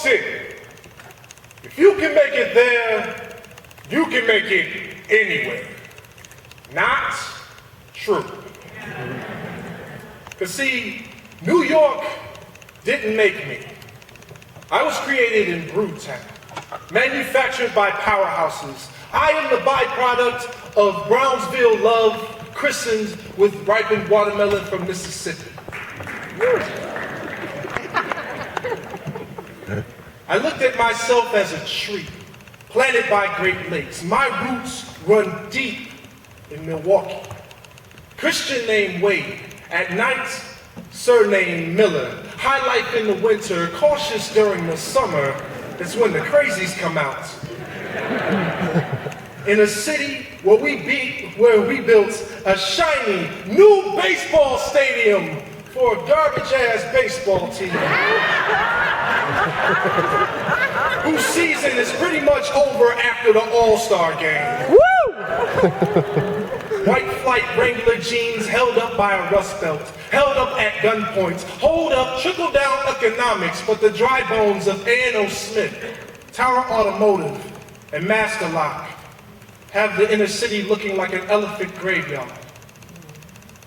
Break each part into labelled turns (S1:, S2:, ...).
S1: City. If you can make it there, you can make it anywhere. Not true. Because see, New York didn't make me. I was created in Brewtown, manufactured by powerhouses. I am the byproduct of Brownsville love, christened with ripened watermelon from Mississippi. I looked at myself as a tree, planted by Great Lakes. My roots run deep in Milwaukee. Christian named Wade, at night, surname Miller. High life in the winter, cautious during the summer. It's when the crazies come out. In a city where we built a shiny new baseball stadium for a garbage-ass baseball team whose season is pretty much over after the All-Star game. Woo! White flight Wrangler jeans held up by a rust belt, held up at gunpoints, hold up, trickle-down economics, but the dry bones of A&O Smith, Tower Automotive, and Master Lock have the inner city looking like an elephant graveyard.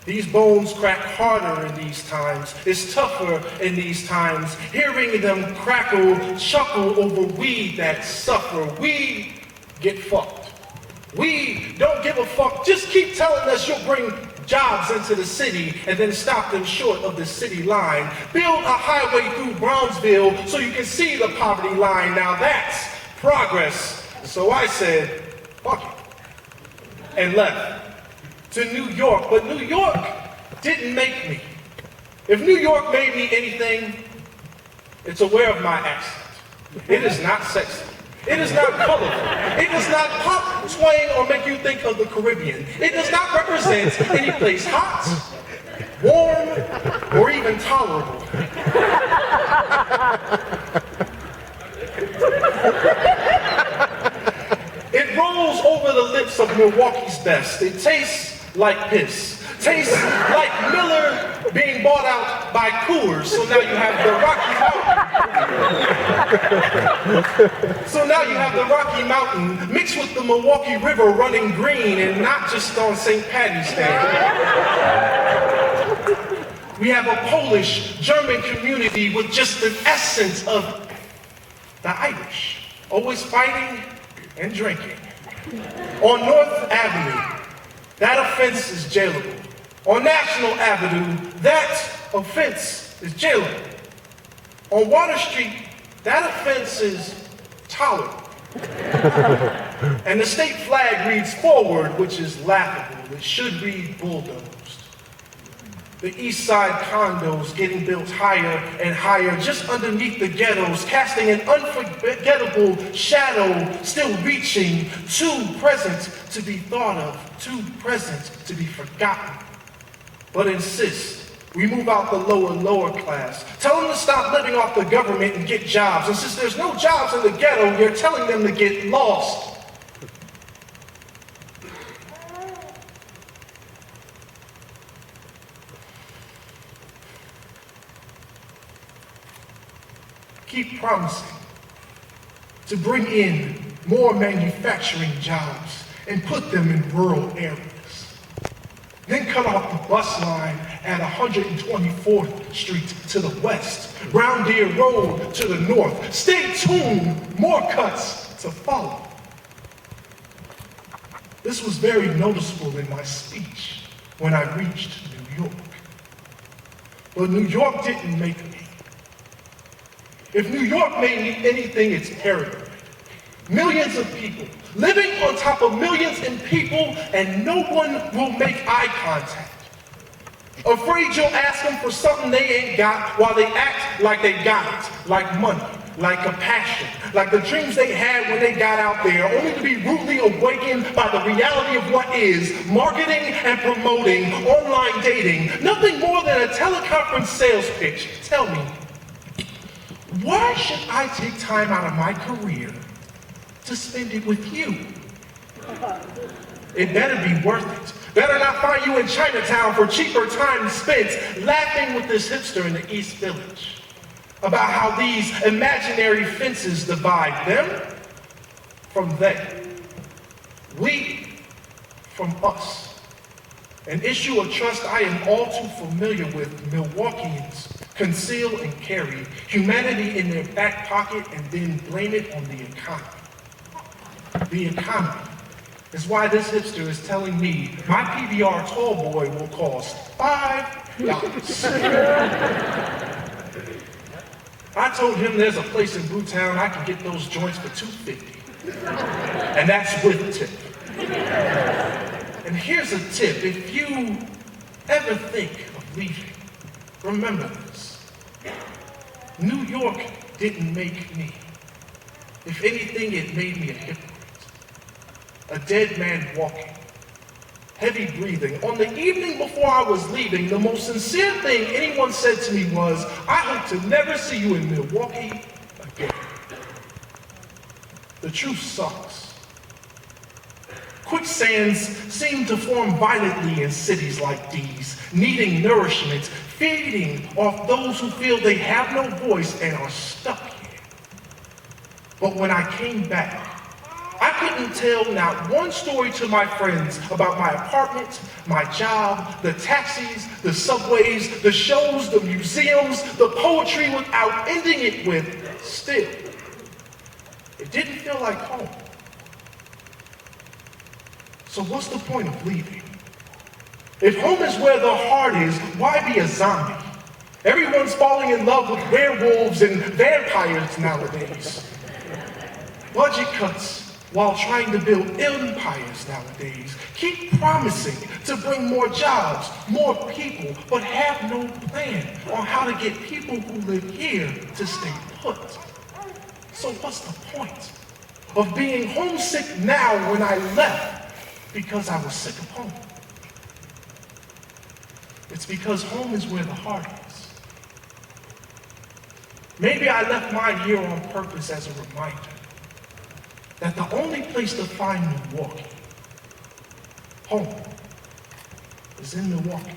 S1: These bones crack harder in these times. It's tougher in these times. Hearing them crackle, chuckle over we that suffer. We get fucked. We don't give a fuck. Just keep telling us you'll bring jobs into the city and then stop them short of the city line. Build a highway through Brownsville so you can see the poverty line. Now that's progress. So I said, fuck it, and left to New York. But New York didn't make me. If New York made me anything, it's aware of my accent. It is not sexy. It is not colorful. It does not pop, swing, or make you think of the Caribbean. It does not represent any place hot, warm, or even tolerable. It rolls over the lips of Milwaukee's best. It tastes like piss. Tastes like Miller being bought out by Coors. So now you have the Rocky Mountain. So now you have the Rocky Mountain mixed with the Milwaukee River running green and not just on St. Patty's Day. We have a Polish, German community with just an essence of the Irish, always fighting and drinking. On North Avenue, that offense is jailable. On National Avenue, that offense is jailable. On Water Street, that offense is tolerable. And the state flag reads forward, which is laughable. It should read bulldozed. The east side condos getting built higher and higher just underneath the ghettos, casting an unforgettable shadow, still reaching, too present to be thought of, too present to be forgotten. But insist we move out the lower class. Tell them to stop living off the government and get jobs. And since there's no jobs in the ghetto, you're telling them to get lost. Keep promising to bring in more manufacturing jobs and put them in rural areas. Then cut off the bus line at 124th Street to the west, Brown Deer Road to the north. Stay tuned, more cuts to follow. This was very noticeable in my speech when I reached New York. But New York didn't make me. If New York made me anything, it's paranoid. Millions of people living on top of millions of people, and no one will make eye contact. Afraid you'll ask them for something they ain't got while they act like they got it, like money, like a passion, like the dreams they had when they got out there, only to be rudely awakened by the reality of what is marketing and promoting, online dating, nothing more than a teleconference sales pitch. Tell me, why should I take time out of my career to spend it with you? It better be worth it. Better not find you in Chinatown for cheaper time spent laughing with this hipster in the East Village. about how these imaginary fences divide them from they, we from us. An issue of trust I am all too familiar with. Milwaukeeans conceal and carry humanity in their back pocket and then blame it on the economy. The economy is why this hipster is telling me my PBR tall boy will cost $5. I told him there's a place in Brewtown I can get those joints for $2.50. And that's with tip. And here's a tip. If you ever think of leaving, remember this. New York didn't make me. If anything, it made me a hypocrite. A dead man walking, heavy breathing. On the evening before I was leaving, the most sincere thing anyone said to me was, I hope to never see you in Milwaukee again. The truth sucks. Quicksands seem to form violently in cities like these, needing nourishment, feeding off those who feel they have no voice and are stuck here. But when I came back, I couldn't tell not one story to my friends about my apartment, my job, the taxis, the subways, the shows, the museums, the poetry without ending it with, still, it didn't feel like home. So what's the point of leaving? If home is where the heart is, why be a zombie? Everyone's falling in love with werewolves and vampires nowadays. Budget cuts while trying to build empires nowadays. Keep promising to bring more jobs, more people, but have no plan on how to get people who live here to stay put. So what's the point of being homesick now when I left because I was sick of home? It's because home is where the heart is. Maybe I left mine here on purpose as a reminder that the only place to find Milwaukee, home, is in Milwaukee.